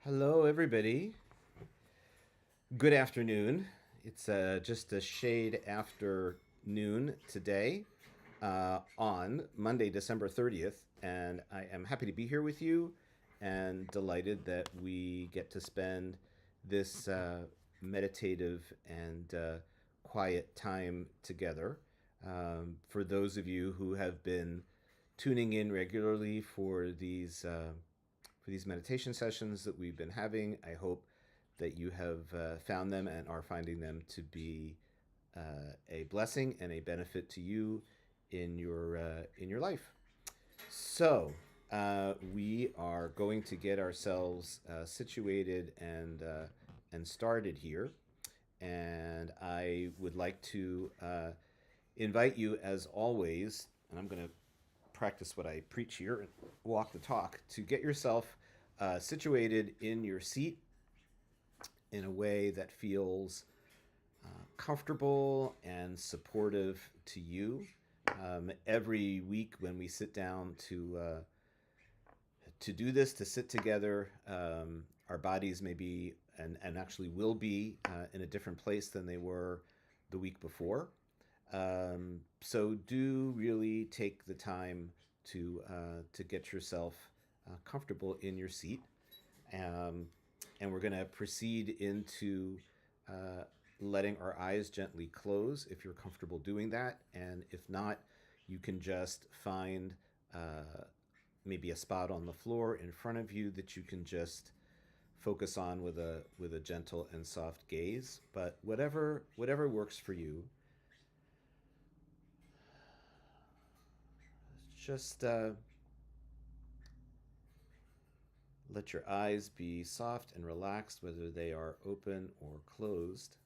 Hello, everybody. Good afternoon. It's just a shade after noon today on Monday, December 30th, and I am happy to be here with you and delighted that we get to spend this meditative and quiet time together. For those of you who have been tuning in regularly for these meditation sessions that we've been having. I hope that you have found them and are finding them to be a blessing and a benefit to you in your life. So we are going to get ourselves situated and started here, and I would like to invite you, as always, and I'm going to practice what I preach here and walk the talk, to get yourself situated in your seat in a way that feels comfortable and supportive to you. Every week when we sit down to do this, to sit together, our bodies may be and actually will be in a different place than they were the week before. So do really take the time to get yourself comfortable in your seat, um, and we're going to proceed into uh, letting our eyes gently close if you're comfortable doing that, and if not, you can just find maybe a spot on the floor in front of you that you can just focus on with a gentle and soft gaze. But whatever works for you. Just let your eyes be soft and relaxed, whether they are open or closed.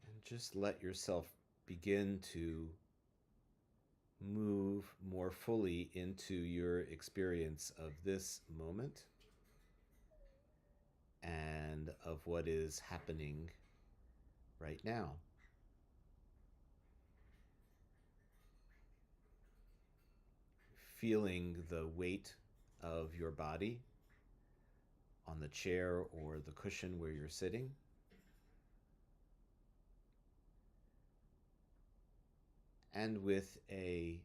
And just let yourself begin to move more fully into your experience of this moment and of what is happening right now. Feeling the weight of your body on the chair or the cushion where you're sitting. And with a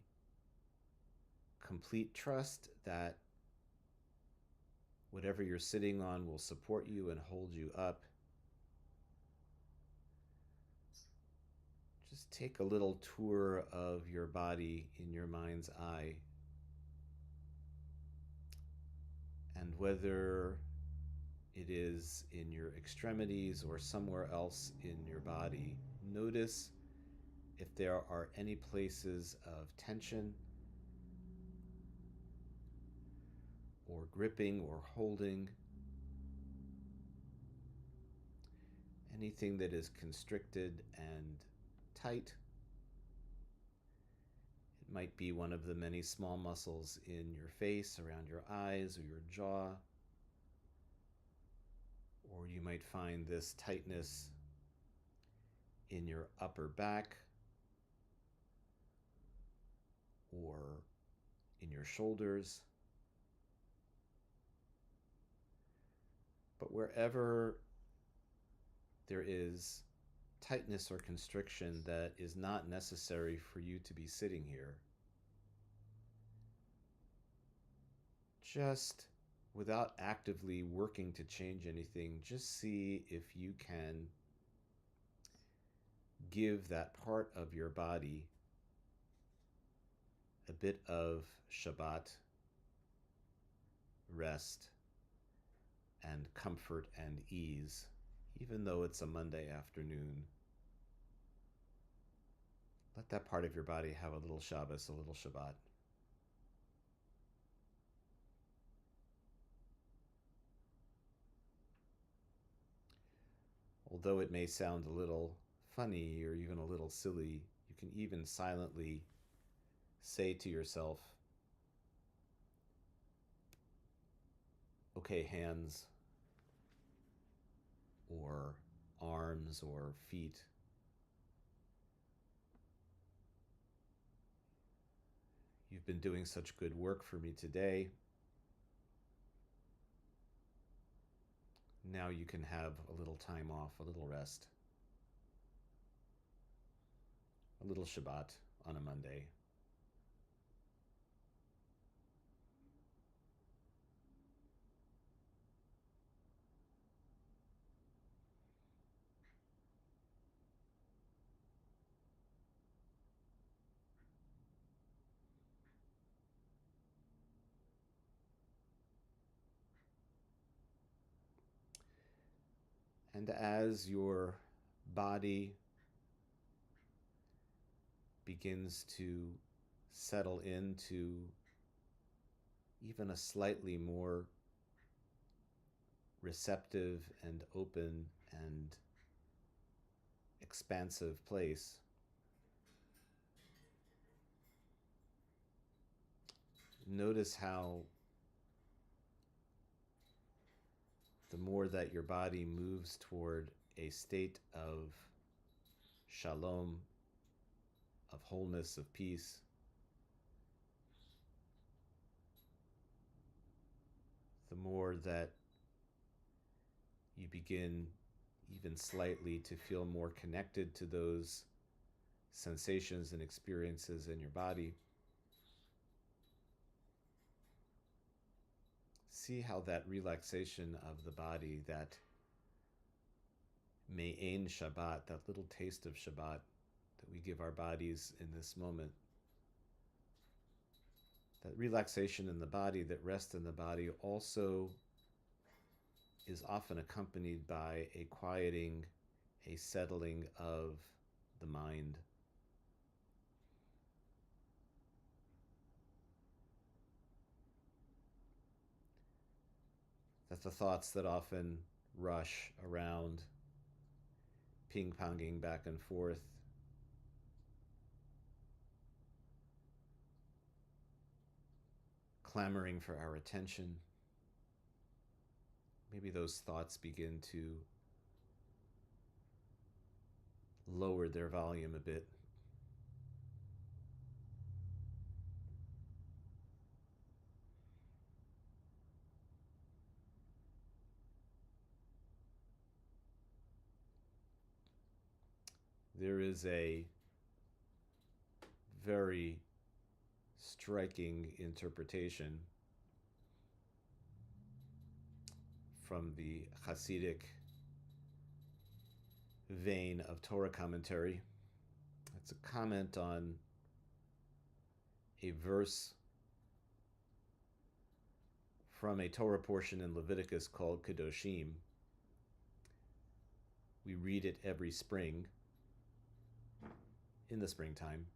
complete trust that whatever you're sitting on will support you and hold you up. Just take a little tour of your body in your mind's eye. And whether it is in your extremities or somewhere else in your body, notice if there are any places of tension or gripping or holding, anything that is constricted and tight. It might be one of the many small muscles in your face, around your eyes or your jaw. Or you might find this tightness in your upper back or in your shoulders. But wherever there is tightness or constriction that is not necessary for you to be sitting here, just without actively working to change anything, just see if you can give that part of your body a bit of Shabbat rest and comfort and ease, even though it's a Monday afternoon. Let that part of your body have a little Shabbos, a little Shabbat. Although it may sound a little funny or even a little silly, you can even silently say to yourself, okay, hands or arms or feet, you've you've been doing such good work for me today. Now you can have a little time off, a little rest, a little Shabbat on a Monday. And as your body begins to settle into even a slightly more receptive and open and expansive place, notice how the more that your body moves toward a state of shalom, of wholeness, of peace, the more that you begin even slightly to feel more connected to those sensations and experiences in your body. See how that relaxation of the body, that me'ein Shabbat, that little taste of Shabbat that we give our bodies in this moment, that relaxation in the body, that rest in the body, also is often accompanied by a quieting, a settling of the mind. That the thoughts that often rush around, ping-ponging back and forth, clamoring for our attention, maybe those thoughts begin to lower their volume a bit. There is a very striking interpretation from the Hasidic vein of Torah commentary. It's a comment on a verse from a Torah portion in Leviticus called Kedoshim. We read it every spring, in the springtime.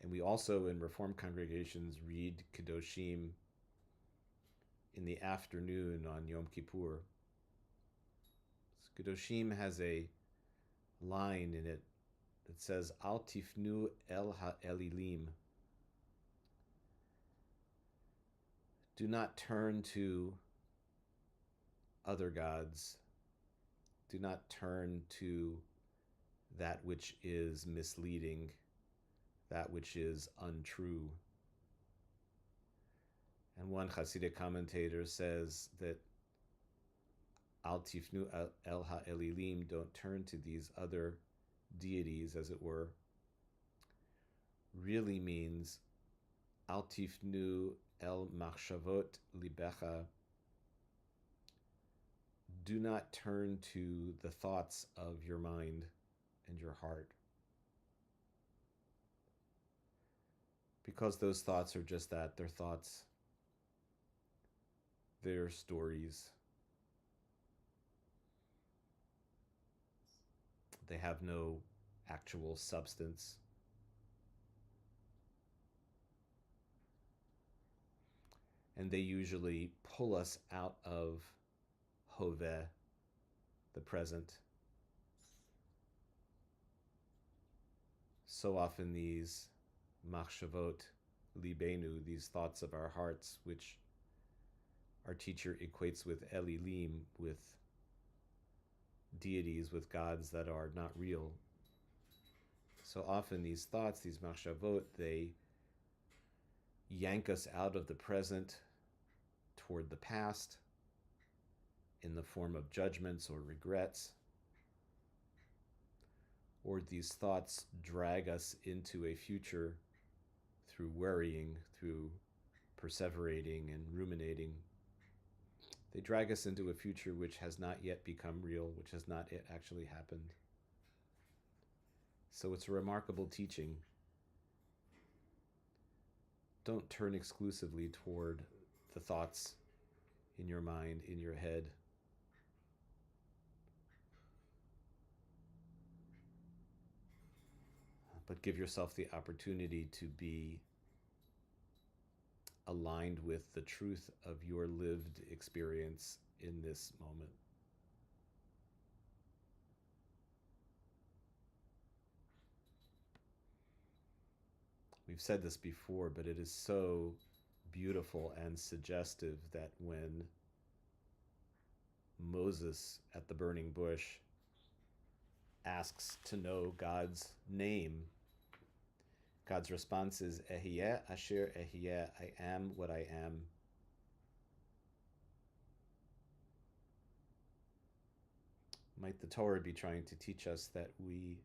And we also, in Reformed congregations, read Kedoshim in the afternoon on Yom Kippur. Kedoshim has a line in it that says, Al tifnu el ha'elilim. Do not turn to other gods. Do not turn to that which is misleading, that which is untrue. And one Hasidic commentator says that Al tifnu el ha'elilim, don't turn to these other deities, as it were, really means Al tifnu el machshavot libecha. Do not turn to the thoughts of your mind and your heart, because those thoughts are just that. They're thoughts. They're stories. They have no actual substance. And they usually pull us out of Hoveh, the present. So often these machshavot libenu, these thoughts of our hearts, which our teacher equates with elilim, with deities, with gods that are not real. So often these thoughts, these machshavot, they yank us out of the present toward the past in the form of judgments or regrets, or these thoughts drag us into a future through worrying, through perseverating and ruminating. They drag us into a future which has not yet become real, which has not yet actually happened. So it's a remarkable teaching. Don't turn exclusively toward the thoughts in your mind, in your head. But give yourself the opportunity to be aligned with the truth of your lived experience in this moment. We've said this before, but it is so beautiful and suggestive that when Moses at the burning bush asks to know God's name, God's response is Ehyeh Asher Ehyeh, I am what I am. Might the Torah be trying to teach us that we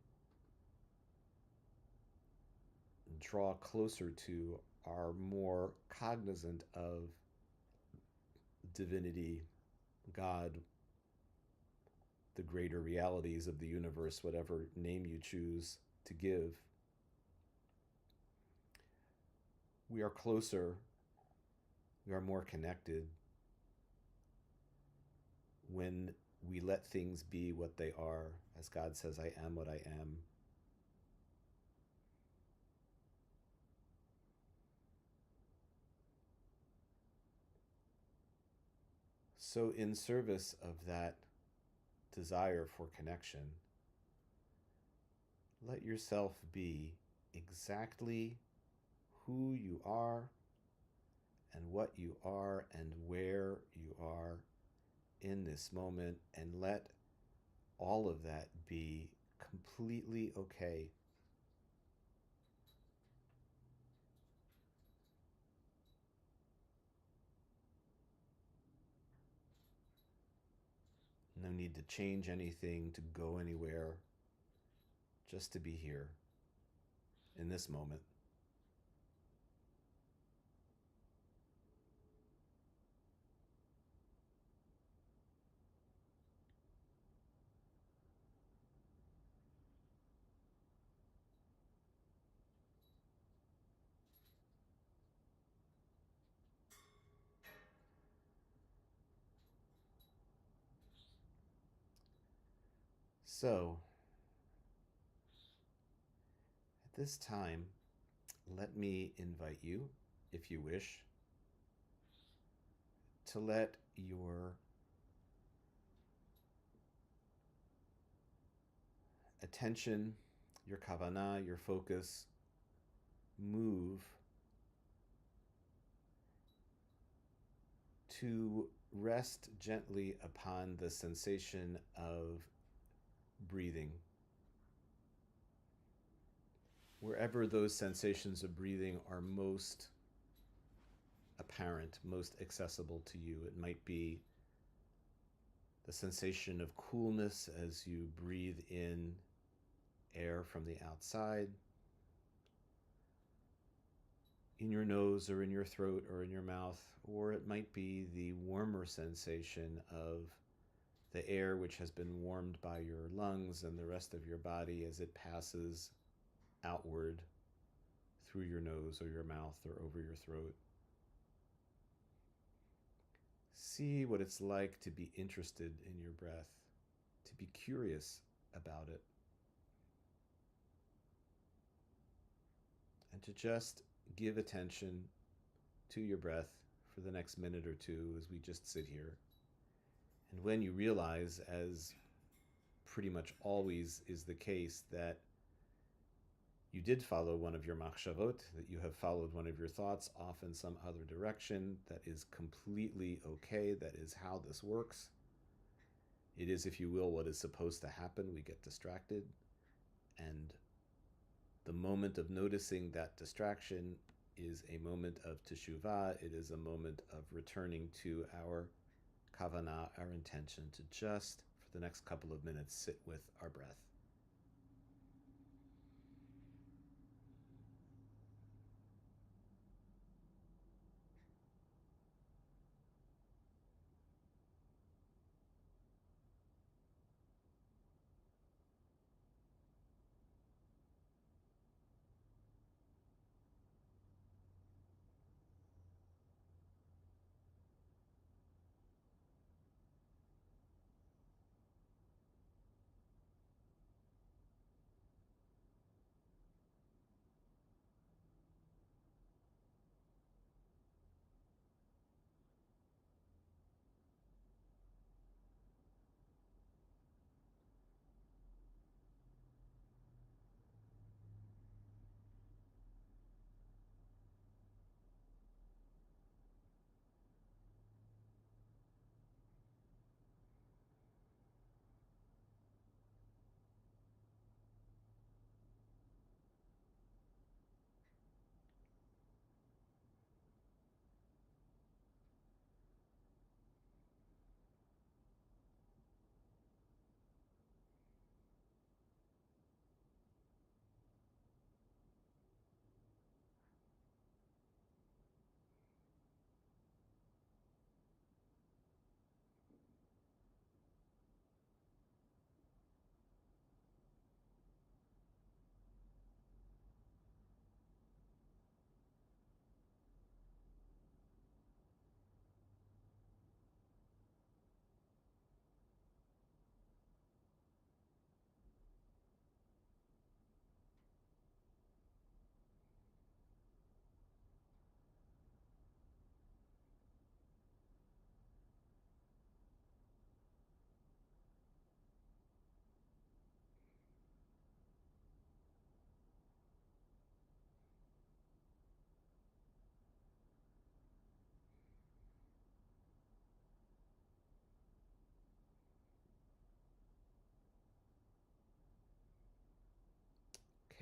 draw closer to, are more cognizant of divinity, God, the greater realities of the universe, whatever name you choose to give. We are closer, we are more connected when we let things be what they are, as God says, I am what I am. So in service of that desire for connection, let yourself be exactly who you are and what you are and where you are in this moment, and let all of that be completely okay. No need to change anything, to go anywhere, just to be here in this moment. So, at this time, let me invite you, if you wish, to let your attention, your kavanah, your focus move to rest gently upon the sensation of breathing. Wherever those sensations of breathing are most apparent, most accessible to you, it might be the sensation of coolness as you breathe in air from the outside, in your nose or in your throat or in your mouth, or it might be the warmer sensation of the air which has been warmed by your lungs and the rest of your body as it passes outward through your nose or your mouth or over your throat. See what it's like to be interested in your breath, to be curious about it, and to just give attention to your breath for the next minute or two as we just sit here. And when you realize, as pretty much always is the case, that you did follow one of your machshavot, that you have followed one of your thoughts off in some other direction, that is completely okay. That is how this works. It is, if you will, what is supposed to happen. We get distracted, and The moment of noticing that distraction is a moment of teshuvah. It is a moment of returning to our kavanah, our intention to just, for the next couple of minutes, sit with our breath.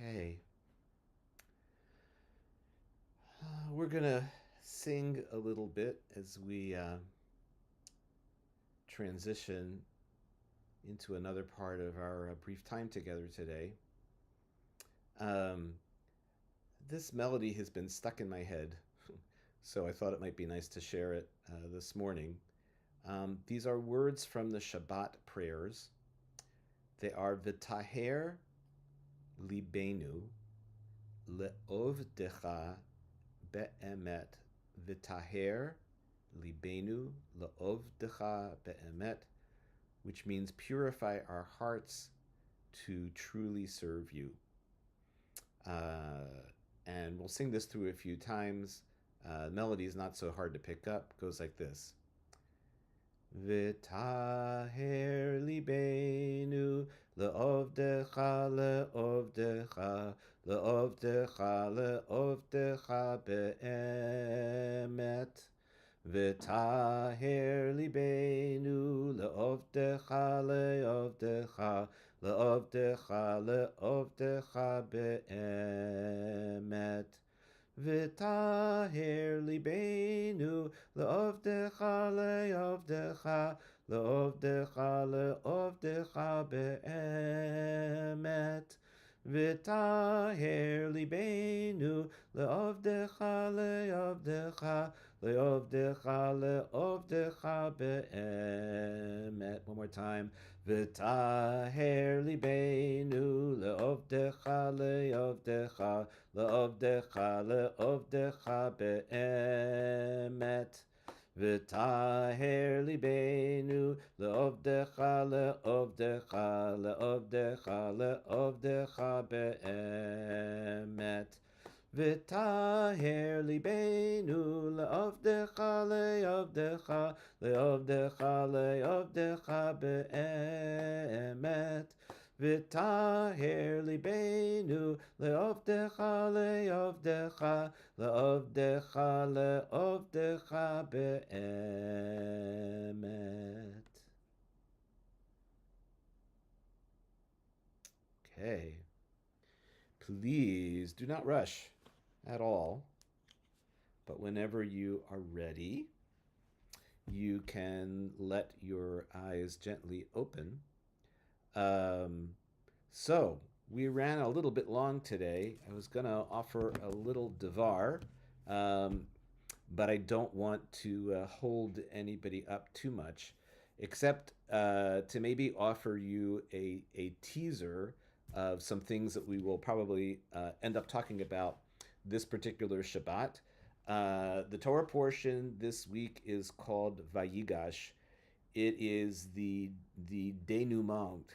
Okay. We're going to sing a little bit as we transition into another part of our brief time together today. Um, this melody has been stuck in my head, so I thought it might be nice to share it this morning. These are words from the Shabbat prayers. They are V'taher libenu le'ovdecha be'emet. V'taher libenu le'ovdecha be'emet, which means purify our hearts to truly serve you. And we'll sing this through a few times. Melody is not so hard to pick up. It goes like this. V'taher libenu le'ovdecha le'ovdecha le'ovdecha le'ovdecha be'emet. V'taher libenu le'ovdecha le'ovdecha le'ovdecha le'ovdecha be'emet. V'taher libenu le'ovdecha le'ovdecha le'ovdecha le'ovdecha be'emet. V'taher libenu le'ovdecha le'ovdecha le'ovdecha le'ovdecha be'emet. One more time. V'taher libenu le'ovdecha le'ovdecha le'ovdecha le'ovdecha be'emet. V'taher libenu le'ovdecha le'ovdecha le'ovdecha le'ovdecha be'emet. V'taher libenu le'ovdecha le'ovdecha le'ovdecha le'ovdecha be'emet. V'taher libenu le'ovdecha le'ovdecha le'ovdecha le'ovdecha be'emet. Okay. please do not rush at all. But whenever you are ready, you can let your eyes gently open. Um, so, we ran a little bit long today. I was going to offer a little devar, um, but I don't want to hold anybody up too much, except to maybe offer you a teaser of some things that we will probably end up talking about this particular Shabbat. The Torah portion this week is called Vayigash. It is the denouement.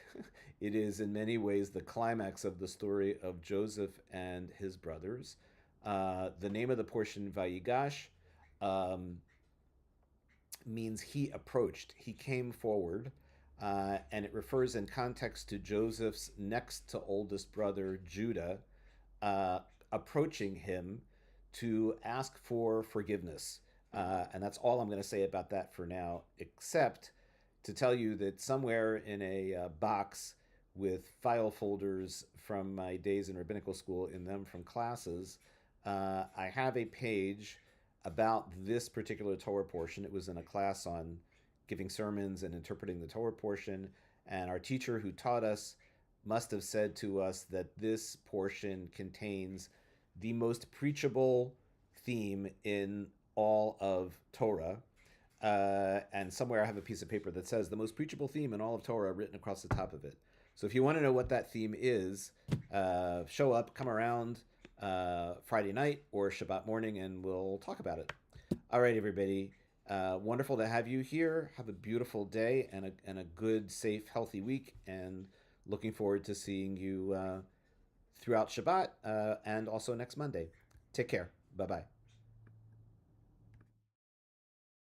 It is in many ways the climax of the story of Joseph and his brothers. The name of the portion Vayigash um, means he approached, he came forward, and it refers in context to Joseph's next to oldest brother Judah uh, approaching him to ask for forgiveness. And that's all I'm going to say about that for now, except to tell you that somewhere in a box with file folders from my days in rabbinical school, in them from classes, I have a page about this particular Torah portion. It was in a class on giving sermons and interpreting the Torah portion. And our teacher who taught us must have said to us that this portion contains the most preachable theme in all of Torah. And somewhere I have a piece of paper that says the most preachable theme in all of Torah written across the top of it. So if you want to know what that theme is, show up, come around Friday night or Shabbat morning, and we'll talk about it. All right, everybody. Wonderful to have you here. Have a beautiful day and a good, safe, healthy week. And looking forward to seeing you throughout Shabbat and also next Monday. Take care. Bye-bye.